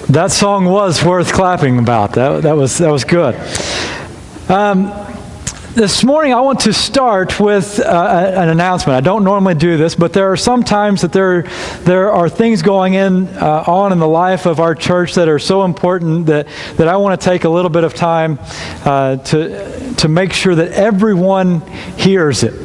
That song was worth clapping about. That was good. This morning I want to start with an announcement. I don't normally do this, but there are some times that there are things going on in the life of our church that are so important that I want to take a little bit of time to make sure that everyone hears it.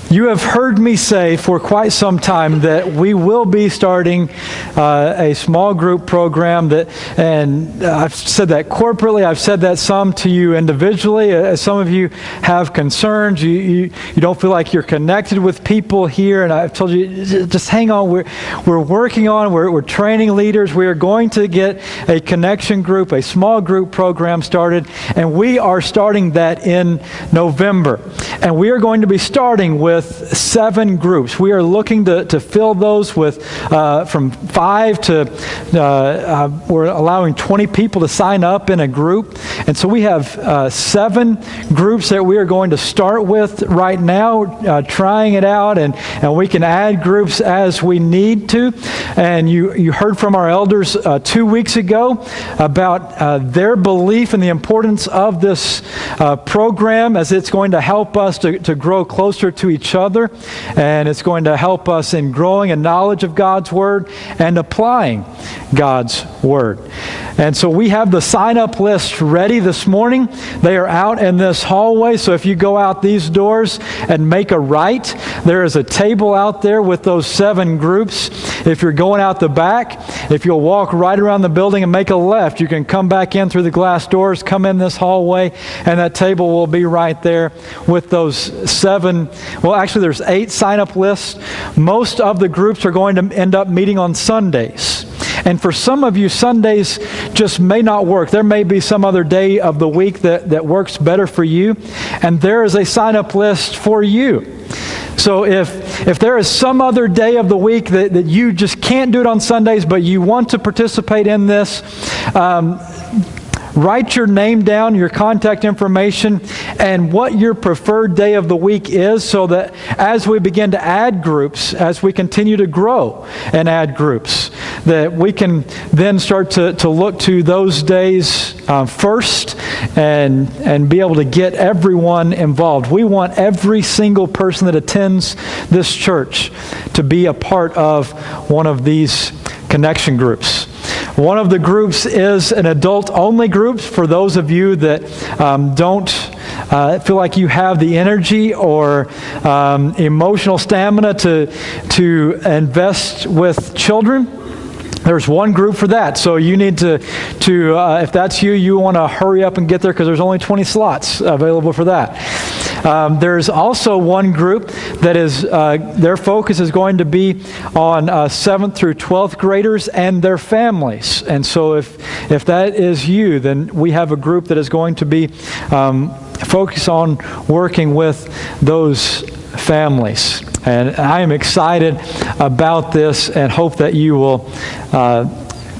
You have heard me say for quite some time that we will be starting a small group program and I've said that corporately. I've said that some to you individually. Some of you have concerns. You don't feel like you're connected with people here, and I've told you just hang on. We're working on. We're training leaders. We are going to get a connection group, a small group program started, and we are starting that in November. And we are going to be starting with 7 groups. We are looking to fill those with from 5 to we're allowing 20 people to sign up in a group. And so we have 7 groups that we are going to start with right now, trying it out, and we can add groups as we need to. And you heard from our elders 2 weeks ago about their belief in the importance of this program, as it's going to help us to grow closer to each other, and it's going to help us in growing in knowledge of God's Word and applying God's Word. And so we have the sign-up list ready this morning. They are out in this hallway, so if you go out these doors and make a right, there is a table out there with those 7 groups. If you're going out the back, if you'll walk right around the building and make a left, you can come back in through the glass doors, come in this hallway, and that table will be right there with those 7. Well, actually, there's 8 sign-up lists. Most of the groups are going to end up meeting on Sundays. And for some of you, Sundays just may not work. There may be some other day of the week that works better for you. And there is a sign-up list for you. So if there is some other day of the week that you just can't do it on Sundays, but you want to participate in this, write your name down, your contact information, and what your preferred day of the week is, so that as we begin to add groups, as we continue to grow and add groups, that we can then start to look to those days first and be able to get everyone involved. We want every single person that attends this church to be a part of one of these connection groups. One of the groups is an adult-only group for those of you that don't feel like you have the energy or emotional stamina to invest with children. There's one group for that, so you need to if that's you want to hurry up and get there, because there's only 20 slots available for that. There's also one group that is their focus is going to be on 7th through 12th graders and their families. And so if that is you, then we have a group that is going to be focused on working with those families. And I am excited about this and hope that you will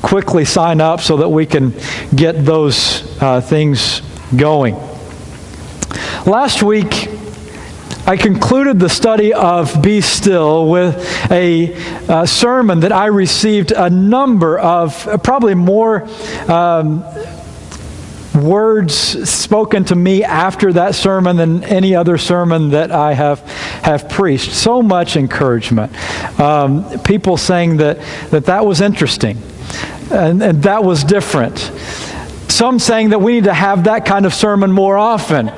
quickly sign up so that we can get those things going. Last week, I concluded the study of Be Still with a sermon that I received a number of, probably more words spoken to me after that sermon than any other sermon that I have preached. So much encouragement. People saying that was interesting and that was different. Some saying that we need to have that kind of sermon more often.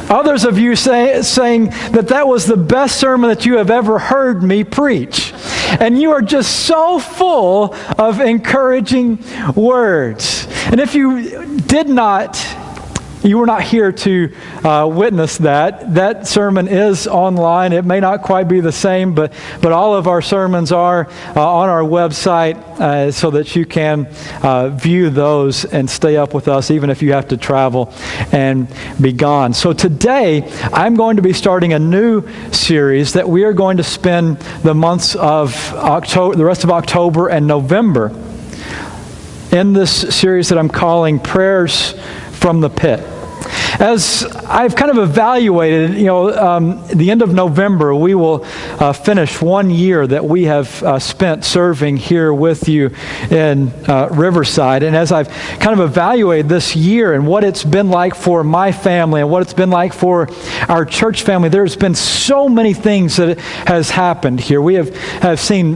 Others of you saying that was the best sermon that you have ever heard me preach. And you are just so full of encouraging words. And if you you were not here to witness that sermon is online. It may not quite be the same, but all of our sermons are on our website so that you can view those and stay up with us, even if you have to travel and be gone. So today, I'm going to be starting a new series that we are going to spend the months of October, the rest of October and November, in this series that I'm calling Prayers from the Pit. As I've kind of evaluated, the end of November, we will finish 1 year that we have spent serving here with you in Riverside. And as I've kind of evaluated this year and what it's been like for my family and what it's been like for our church family, there's been so many things that has happened here. We have seen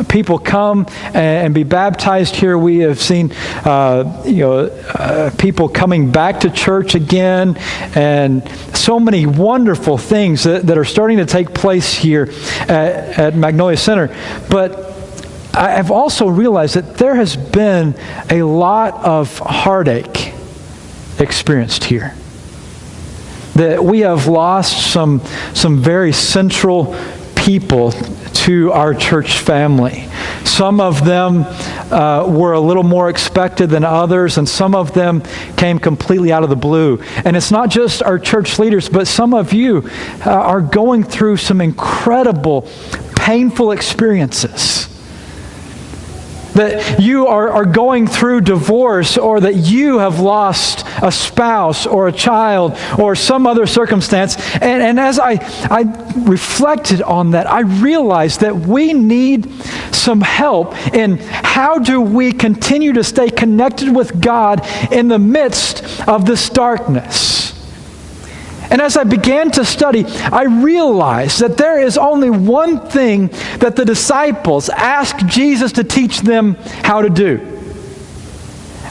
people come and be baptized here. We have seen people coming back to church again, and so many wonderful things that are starting to take place here at Magnolia Center. But I've also realized that there has been a lot of heartache experienced here. That we have lost some very central people to our church family. Some of them were a little more expected than others, and some of them came completely out of the blue. And it's not just our church leaders, but some of you are going through some incredible, painful experiences. That you are going through divorce, or that you have lost a spouse or a child or some other circumstance. And as I reflected on that, I realized that we need some help in how do we continue to stay connected with God in the midst of this darkness. And as I began to study, I realized that there is only one thing that the disciples asked Jesus to teach them how to do.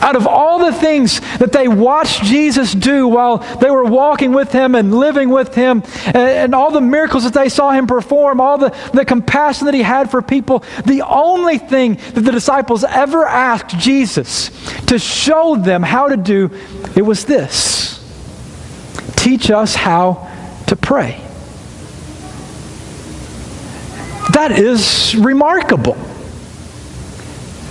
Out of all the things that they watched Jesus do while they were walking with Him and living with Him, and all the miracles that they saw Him perform, all the compassion that He had for people, the only thing that the disciples ever asked Jesus to show them how to do, it was this: teach us how to pray. That is remarkable.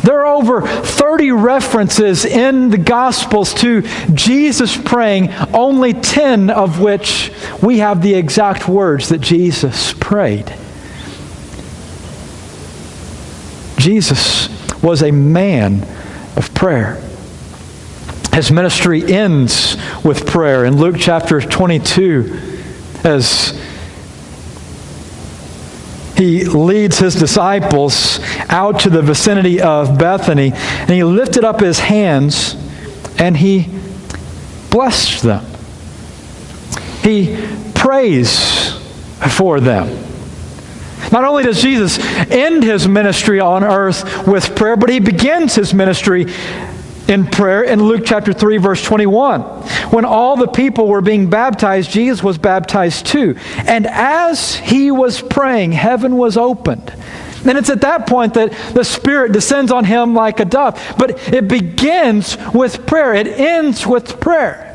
There are over 30 references in the Gospels to Jesus praying, only 10 of which we have the exact words that Jesus prayed. Jesus was a man of prayer. His ministry ends with prayer in Luke chapter 22 as He leads His disciples out to the vicinity of Bethany, and He lifted up His hands and He blessed them. He prays for them. Not only does Jesus end His ministry on earth with prayer, but He begins His ministry in prayer in Luke chapter 3, verse 21. When all the people were being baptized, Jesus was baptized too. And as He was praying, heaven was opened. And it's at that point that the Spirit descends on Him like a dove. But it begins with prayer. It ends with prayer.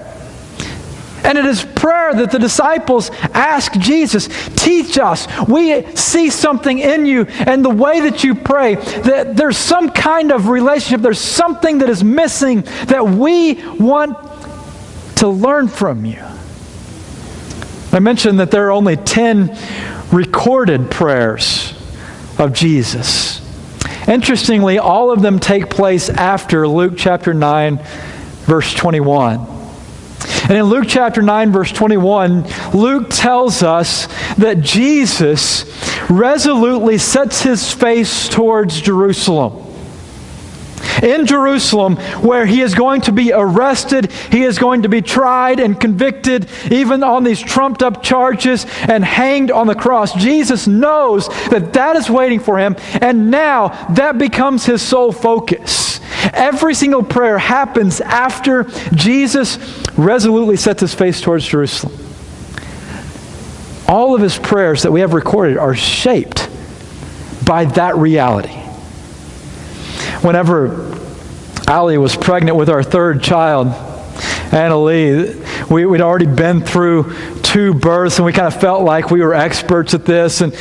And it is prayer that the disciples ask Jesus, teach us. We see something in you and the way that you pray, that there's some kind of relationship, there's something that is missing that we want to learn from you. I mentioned that there are only 10 recorded prayers of Jesus. Interestingly, all of them take place after Luke chapter 9, verse 21. And in Luke chapter 9, verse 21, Luke tells us that Jesus resolutely sets His face towards Jerusalem. In Jerusalem, where He is going to be arrested, He is going to be tried and convicted, even on these trumped up charges, and hanged on the cross. Jesus knows that that is waiting for Him, and now that becomes His sole focus. Every single prayer happens after Jesus resolutely sets His face towards Jerusalem. All of His prayers that we have recorded are shaped by that reality. Whenever Allie was pregnant with our third child, Anna Lee, we'd already been through 2 births, and we kind of felt like we were experts at this. And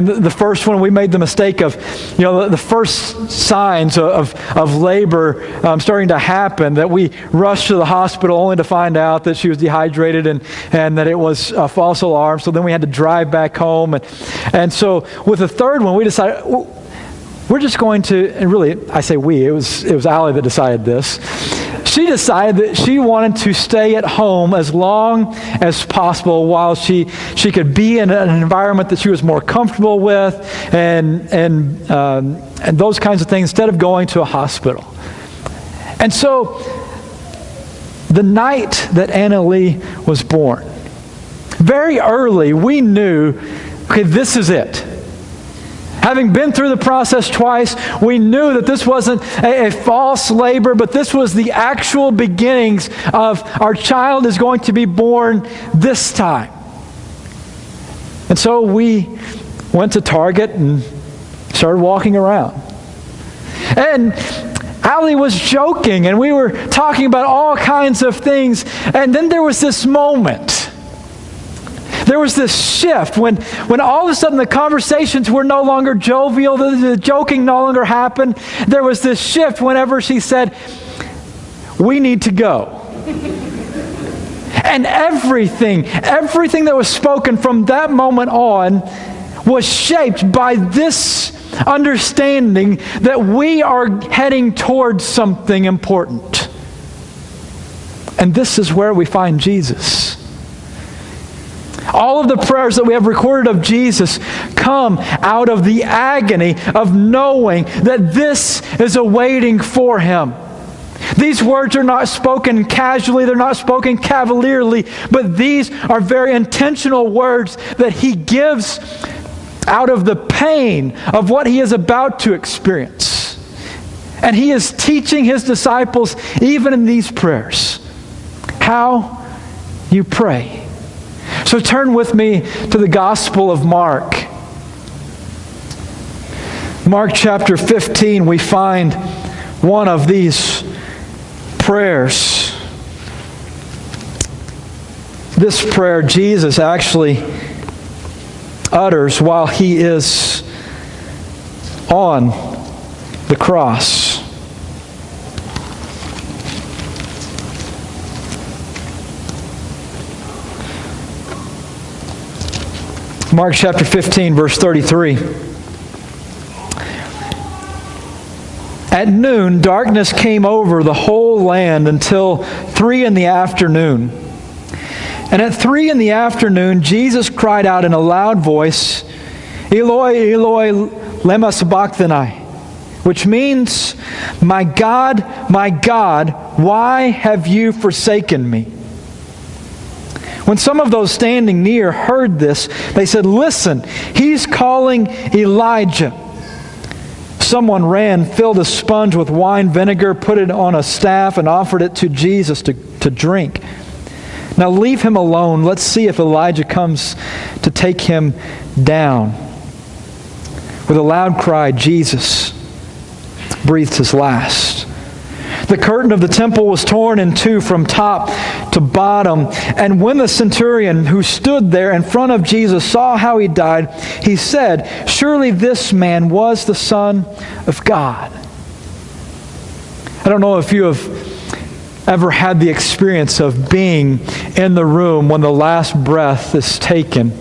the first one, we made the mistake of, the first signs of labor starting to happen, that we rushed to the hospital only to find out that she was dehydrated and that it was a false alarm. So then we had to drive back home. And so with the third one, we decided, we're just going to, and really, I say we, it was Allie that decided this. She decided that she wanted to stay at home as long as possible while she could be in an environment that she was more comfortable with and those kinds of things instead of going to a hospital. And so the night that Anna Lee was born, very early we knew, okay, this is it. Having been through the process twice, we knew that this wasn't a false labor, but this was the actual beginnings of our child is going to be born this time. And so we went to Target and started walking around. And Allie was joking, and we were talking about all kinds of things. And then there was this moment. There was this shift when all of a sudden the conversations were no longer jovial, the joking no longer happened. There was this shift whenever she said, "We need to go." And everything that was spoken from that moment on was shaped by this understanding that we are heading towards something important. And this is where we find Jesus. All of the prayers that we have recorded of Jesus come out of the agony of knowing that this is awaiting for him. These words are not spoken casually, they're not spoken cavalierly, but these are very intentional words that he gives out of the pain of what he is about to experience. And he is teaching his disciples, even in these prayers, how you pray. So turn with me to the Gospel of Mark. Mark chapter 15, we find one of these prayers. This prayer Jesus actually utters while he is on the cross. Mark chapter 15, verse 33. At noon, darkness came over the whole land until 3 in the afternoon. And at 3 in the afternoon, Jesus cried out in a loud voice, "Eloi, Eloi, lema sabachthani," which means, my God, why have you forsaken me?" When some of those standing near heard this, they said, "Listen, he's calling Elijah." Someone ran, filled a sponge with wine vinegar, put it on a staff, and offered it to Jesus to drink. "Now leave him alone. Let's see if Elijah comes to take him down." With a loud cry, Jesus breathed his last. The curtain of the temple was torn in two from top to bottom. And when the centurion who stood there in front of Jesus saw how he died, he said, "Surely this man was the Son of God." I don't know if you have ever had the experience of being in the room when the last breath is taken.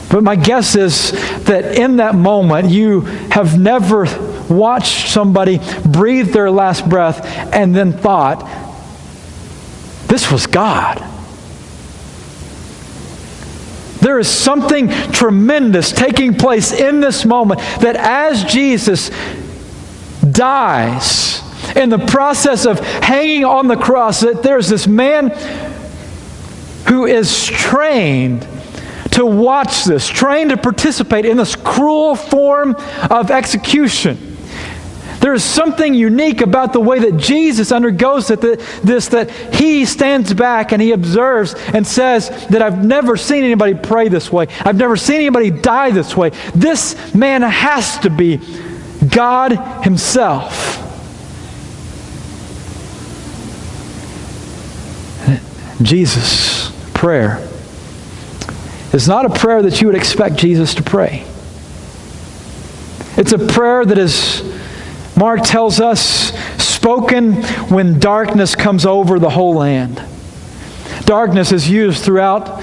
But my guess is that in that moment, you have never watched somebody breathe their last breath and then thought, this was God. There is something tremendous taking place in this moment, that as Jesus dies in the process of hanging on the cross, that there's this man who is trained to watch this, trained to participate in this cruel form of execution. There is something unique about the way that Jesus undergoes this, that he stands back and he observes and says that I've never seen anybody pray this way. I've never seen anybody die this way. This man has to be God himself. Jesus' prayer is not a prayer that you would expect Jesus to pray. It's a prayer that is, Mark tells us, spoken when darkness comes over the whole land. Darkness is used throughout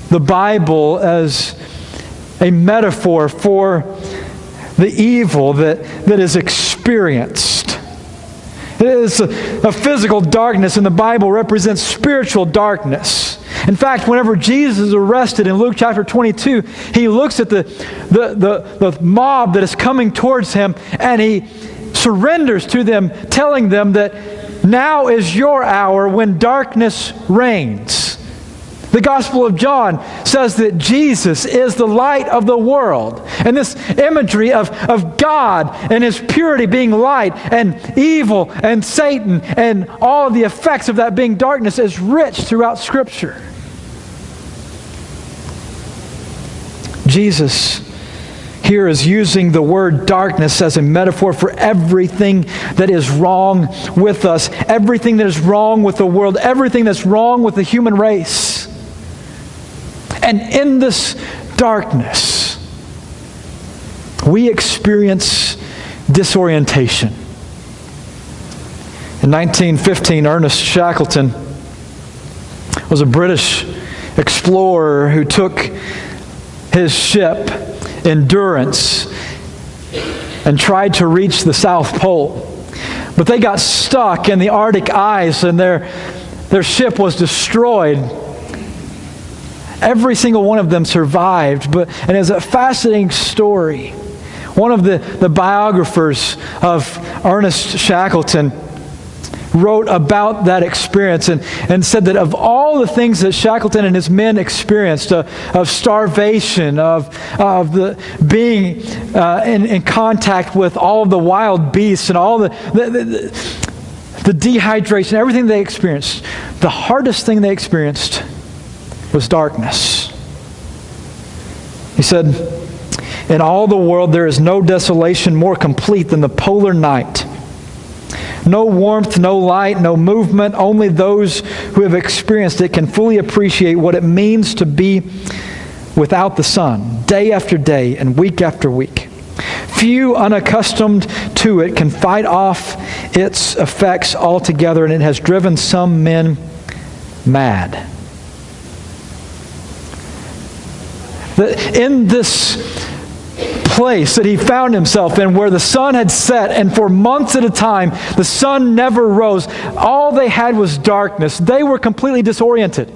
the Bible as a metaphor for the evil that is experienced. It is a physical darkness, and the Bible represents spiritual darkness. In fact, whenever Jesus is arrested in Luke chapter 22, he looks at the mob that is coming towards him, and he surrenders to them, telling them that now is your hour when darkness reigns. The Gospel of John says that Jesus is the light of the world. And this imagery of God and His purity being light, and evil and Satan and all of the effects of that being darkness is rich throughout Scripture. Jesus here is using the word darkness as a metaphor for everything that is wrong with us, everything that is wrong with the world, everything that's wrong with the human race. And in this darkness, we experience disorientation. In 1915, Ernest Shackleton was a British explorer who took his ship, Endurance, and tried to reach the South Pole. But they got stuck in the Arctic ice, and their ship was destroyed. Every single one of them survived, and it's a fascinating story. One of the biographers of Ernest Shackleton wrote about that experience and said that of all the things that Shackleton and his men experienced, of starvation, of being in contact with all of the wild beasts and all the dehydration, everything they experienced, the hardest thing they experienced was darkness. He said, "In all the world there is no desolation more complete than the polar night. No warmth, no light, no movement. Only those who have experienced it can fully appreciate what it means to be without the sun, day after day and week after week. Few unaccustomed to it can fight off its effects altogether, and it has driven some men mad." In this place that he found himself in, where the sun had set, and for months at a time the sun never rose, all they had was darkness. They were completely disoriented.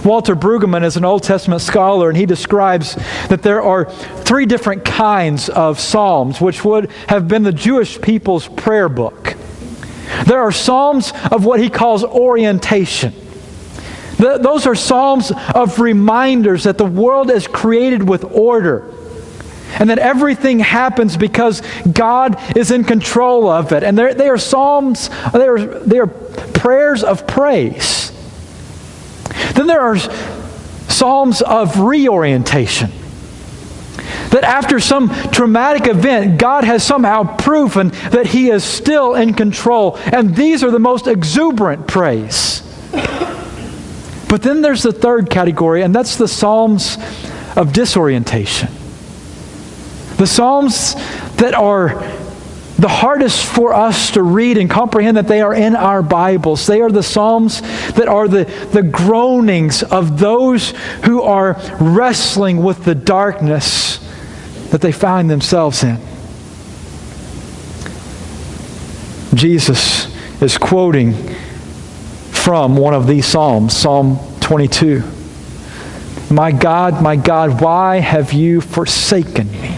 Walter Brueggemann is an Old Testament scholar, and he describes that there are 3 different kinds of psalms, which would have been the Jewish people's prayer book. There are psalms of what he calls orientation. Those are psalms of reminders that the world is created with order, and that everything happens because God is in control of it. And they are psalms, they are prayers of praise. Then there are psalms of reorientation. That after some traumatic event, God has somehow proven that He is still in control. And these are the most exuberant praise. But then there's the third category, and that's the psalms of disorientation. The psalms that are the hardest for us to read and comprehend, that they are in our Bibles. They are the psalms that are the groanings of those who are wrestling with the darkness that they find themselves in. Jesus is quoting from one of these psalms, Psalm 22. My God, why have you forsaken me?"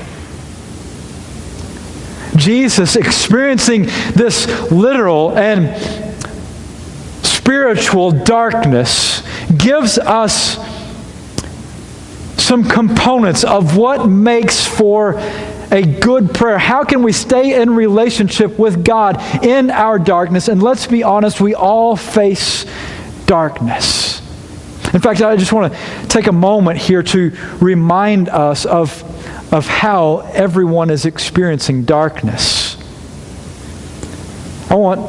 Jesus, experiencing this literal and spiritual darkness, gives us some components of what makes for a good prayer. How can we stay in relationship with God in our darkness? And let's be honest, we all face darkness. In fact, I just want to take a moment here to remind us of how everyone is experiencing darkness. I want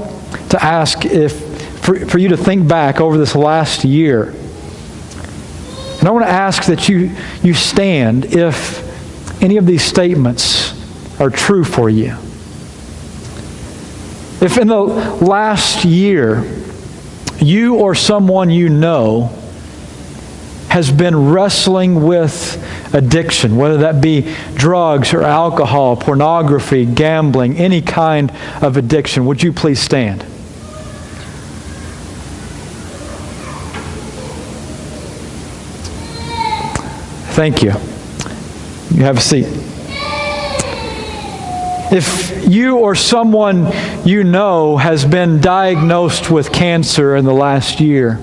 to ask for you to think back over this last year. And I want to ask that you stand if any of these statements are true for you. If in the last year, you or someone you know has been wrestling with addiction, whether that be drugs or alcohol, pornography, gambling, any kind of addiction, would you please stand? Thank you. You have a seat. If you or someone you know has been diagnosed with cancer in the last year,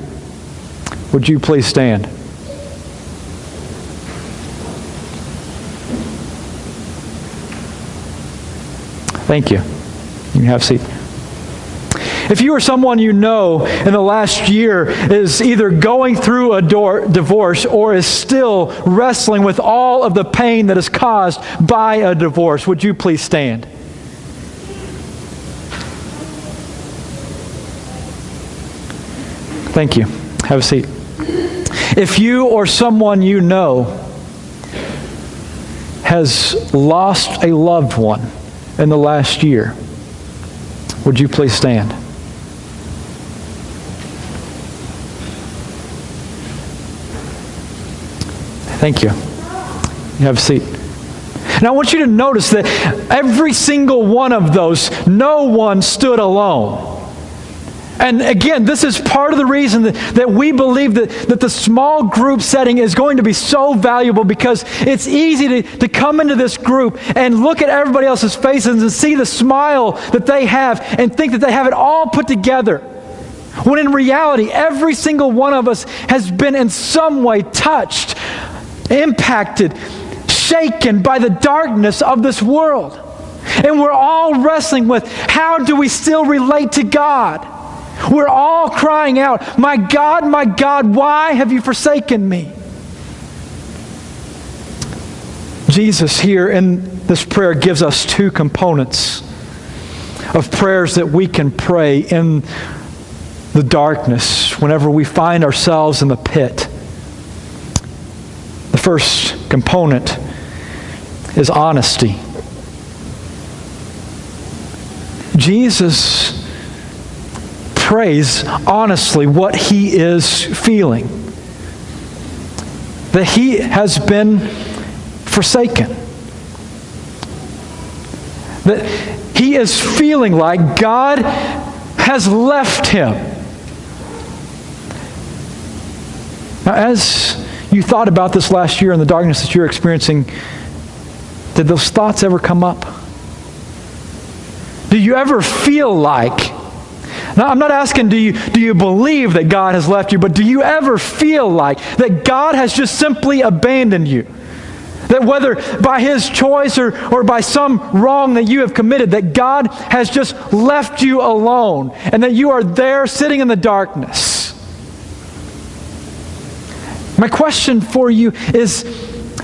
would you please stand? Thank you. You can have a seat. If you or someone you know in the last year is either going through a divorce or is still wrestling with all of the pain that is caused by a divorce, would you please stand? Thank you. Have a seat. If you or someone you know has lost a loved one in the last year, would you please stand? Thank you. You have a seat. Now I want you to notice that every single one of those, no one stood alone. And again, this is part of the reason that we believe that the small group setting is going to be so valuable, because it's easy to come into this group and look at everybody else's faces and see the smile that they have and think that they have it all put together. When in reality, every single one of us has been in some way touched, impacted, shaken by the darkness of this world. And we're all wrestling with, how do we still relate to God? We're all crying out, my God, why have you forsaken me? Jesus here in this prayer gives us two components of prayers that we can pray in the darkness whenever we find ourselves in the pit. The first component is honesty. Jesus prays honestly what he is feeling. That he has been forsaken. That he is feeling like God has left him. Now, as you thought about this last year and the darkness that you're experiencing, did those thoughts ever come up? Do you ever feel like, now I'm not asking do you believe that God has left you, but do you ever feel like that God has just simply abandoned you? That whether by his choice or by some wrong that you have committed, that God has just left you alone and that you are there sitting in the darkness. My question for you is,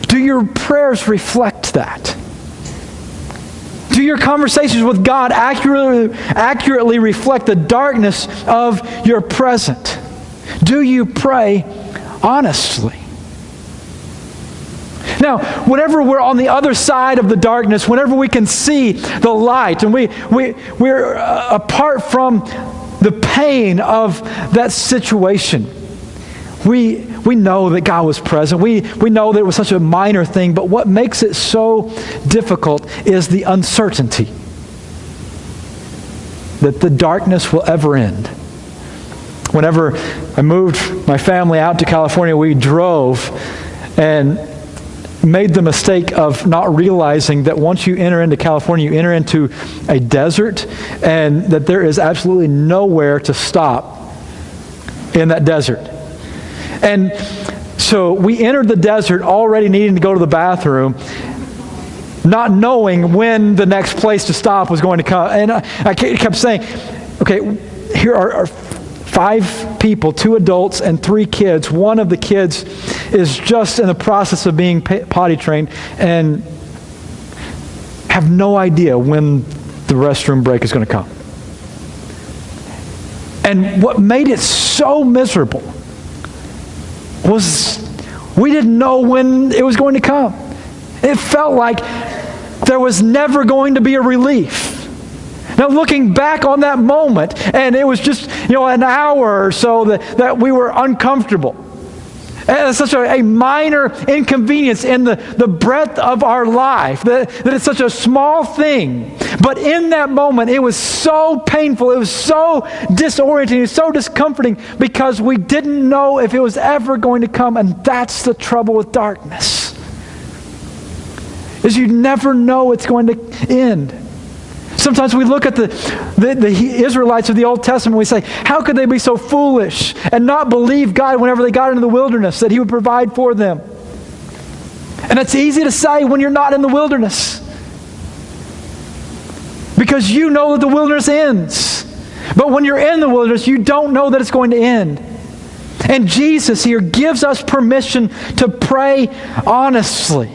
do your prayers reflect that? Do your conversations with God accurately reflect the darkness of your present? Do you pray honestly? Now, whenever we're on the other side of the darkness, whenever we can see the light, and we're apart from the pain of that situation, we know that God was present. We know that it was such a minor thing, but what makes it so difficult is the uncertainty that the darkness will ever end. Whenever I moved my family out to California, we drove and made the mistake of not realizing that once you enter into California, you enter into a desert, and that there is absolutely nowhere to stop in that desert. And so we entered the desert already needing to go to the bathroom, not knowing when the next place to stop was going to come. And I kept saying, okay, here are 5 people, 2 adults and 3 kids. One of the kids is just in the process of being potty trained and have no idea when the restroom break is going to come. And what made it so miserable was we didn't know when it was going to come. It felt like there was never going to be a relief. Now, looking back on that moment, and it was just, an hour or so that we were uncomfortable. And it's such a minor inconvenience in the breadth of our life, that it's such a small thing. But in that moment, it was so painful, it was so disorienting, it was so discomforting, because we didn't know if it was ever going to come. And that's the trouble with darkness, is you never know it's going to end. Sometimes we look at the Israelites of the Old Testament and we say, how could they be so foolish and not believe God whenever they got into the wilderness, that He would provide for them? And it's easy to say when you're not in the wilderness, because you know that the wilderness ends. But when you're in the wilderness, you don't know that it's going to end. And Jesus here gives us permission to pray honestly,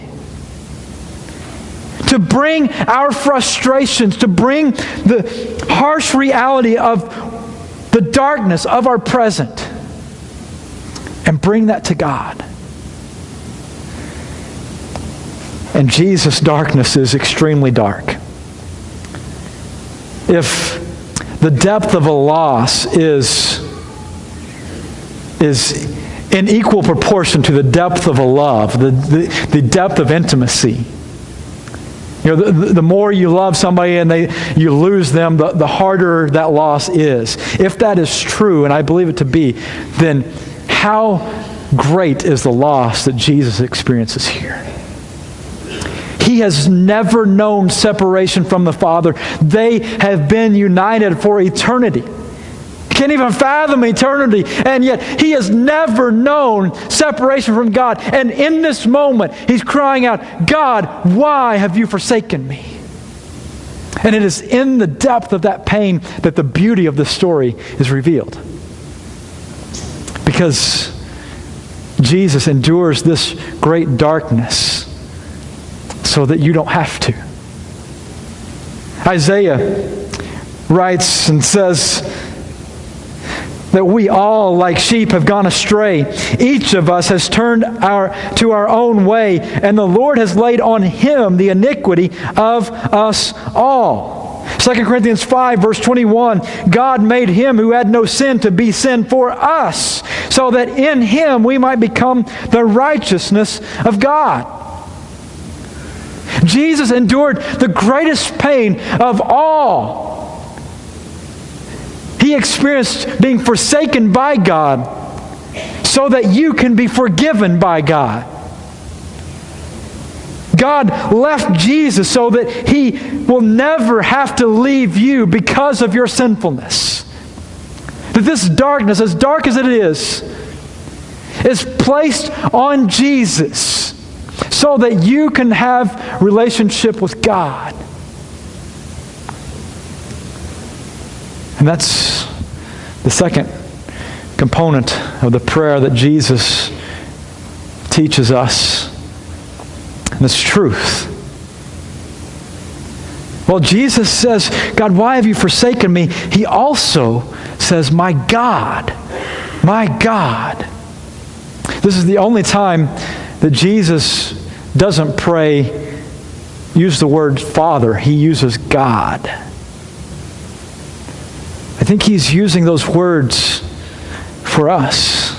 to bring our frustrations, to bring the harsh reality of the darkness of our present, and bring that to God. And Jesus' darkness is extremely dark. If the depth of a loss is in equal proportion to the depth of a love, the depth of intimacy, you know, the more you love somebody and you lose them, the harder that loss is. If that is true, and I believe it to be, then how great is the loss that Jesus experiences here? He has never known separation from the Father. They have been united for eternity. Can't even fathom eternity, and yet He has never known separation from God. And in this moment, He's crying out, God, why have you forsaken me? And it is in the depth of that pain that the beauty of this story is revealed. Because Jesus endures this great darkness so that you don't have to. Isaiah writes and says that we all, like sheep, have gone astray. Each of us has turned to our own way, and the Lord has laid on Him the iniquity of us all. 2 Corinthians 5, verse 21, God made Him who had no sin to be sin for us, so that in Him we might become the righteousness of God. Jesus endured the greatest pain of all. He experienced being forsaken by God so that you can be forgiven by God. God left Jesus so that He will never have to leave you because of your sinfulness. That this darkness, as dark as it is placed on Jesus so that you can have relationship with God. And that's the second component of the prayer that Jesus teaches us. And it's truth. Well, Jesus says, God, why have you forsaken me? He also says, my God, my God. This is the only time that Jesus doesn't use the word Father. He uses God. I think He's using those words for us.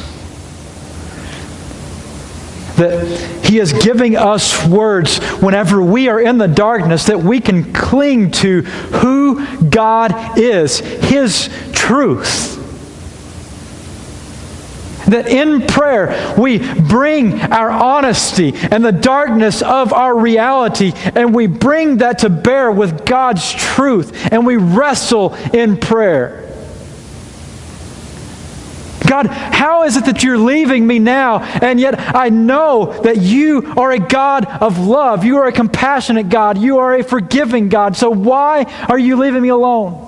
That He is giving us words whenever we are in the darkness that we can cling to who God is, His truth. That in prayer we bring our honesty and the darkness of our reality, and we bring that to bear with God's truth, and we wrestle in prayer. God, how is it that you're leaving me now? And yet I know that you are a God of love. You are a compassionate God. You are a forgiving God. So why are you leaving me alone?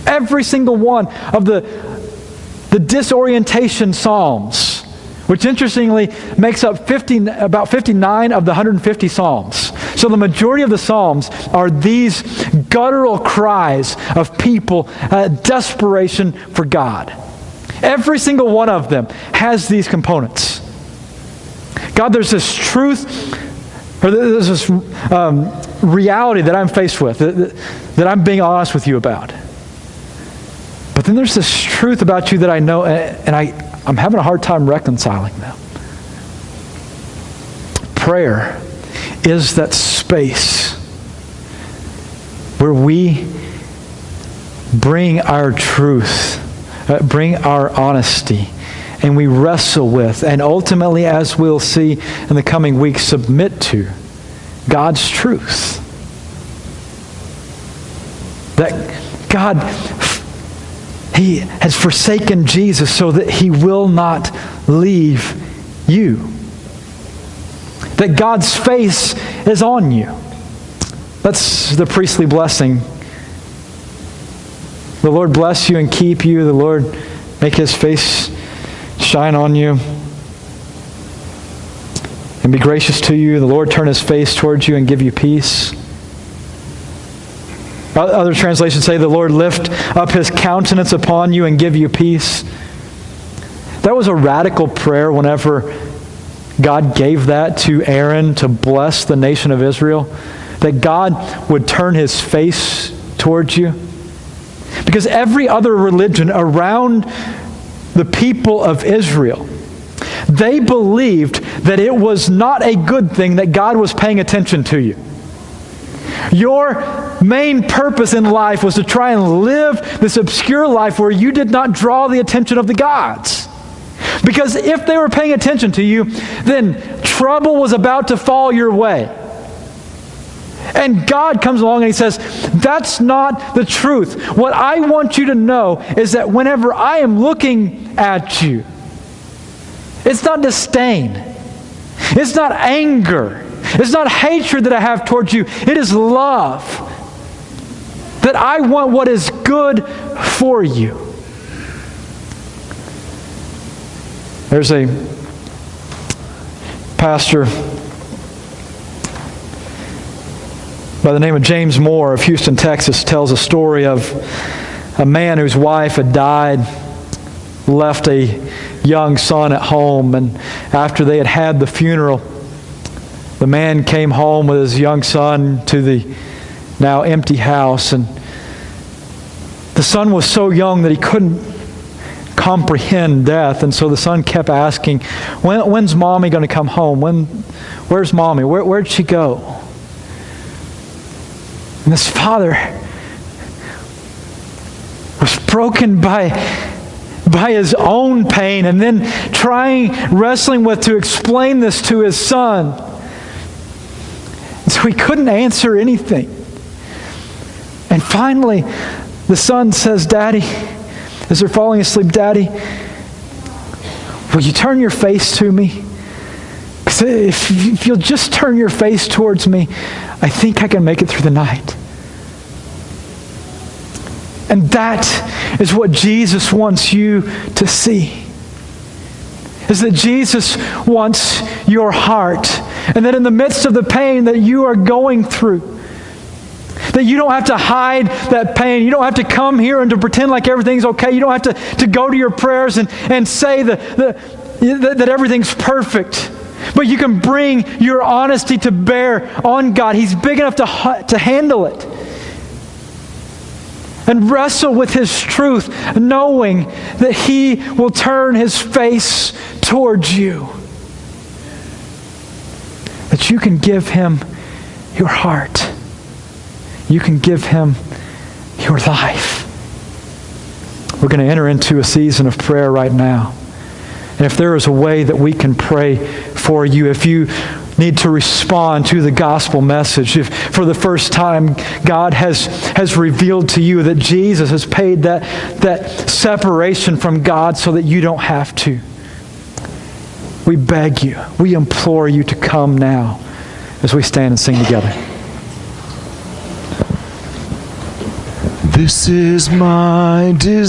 Every single one of the disorientation psalms, which interestingly makes up about 59 of the 150 psalms. So the majority of the psalms are these guttural cries of people, desperation for God. Every single one of them has these components. God, there's this truth, or there's this reality that I'm faced with, that I'm being honest with you about. But then there's this truth about you that I know, and I I'm having a hard time reconciling them. Prayer is that space where we bring our truth, bring our honesty, and we wrestle with, and ultimately, as we'll see in the coming weeks, submit to God's truth. That God, He has forsaken Jesus so that He will not leave you. That God's face is on you. That's the priestly blessing. The Lord bless you and keep you. The Lord make His face shine on you and be gracious to you. The Lord turn His face towards you and give you peace. Other translations say, the Lord lift up His countenance upon you and give you peace. That was a radical prayer whenever God gave that to Aaron to bless the nation of Israel. That God would turn His face towards you. Because every other religion around the people of Israel, they believed that it was not a good thing that God was paying attention to you. Your main purpose in life was to try and live this obscure life where you did not draw the attention of the gods. Because if they were paying attention to you, then trouble was about to fall your way. And God comes along and He says, that's not the truth. What I want you to know is that whenever I am looking at you, it's not disdain. It's not anger. It's not hatred that I have towards you. It is love. That I want what is good for you. There's a pastor by the name of James Moore of Houston, Texas, tells a story of a man whose wife had died, left a young son at home, and after they had the funeral, the man came home with his young son to the now empty house, and the son was so young that he couldn't comprehend death, and so the son kept asking, when's Mommy going to come home? Where's Mommy? Where'd she go? And this father was broken by his own pain, and then wrestling with to explain this to his son. And so he couldn't answer anything. And finally, the son says, Daddy, as they're falling asleep, Daddy, will you turn your face to me? Because if you'll just turn your face towards me, I think I can make it through the night. And that is what Jesus wants you to see. Is that Jesus wants your heart. And that in the midst of the pain that you are going through, that you don't have to hide that pain. You don't have to come here and to pretend like everything's okay. You don't have to go to your prayers and say that everything's perfect. But you can bring your honesty to bear on God. He's big enough to handle it. And wrestle with His truth, knowing that He will turn His face towards you. That you can give Him your heart. You can give Him your life. We're going to enter into a season of prayer right now. And if there is a way that we can pray for you, if you need to respond to the gospel message, if for the first time God has revealed to you that Jesus has paid that separation from God so that you don't have to, we beg you, we implore you to come now as we stand and sing together. This is my desire.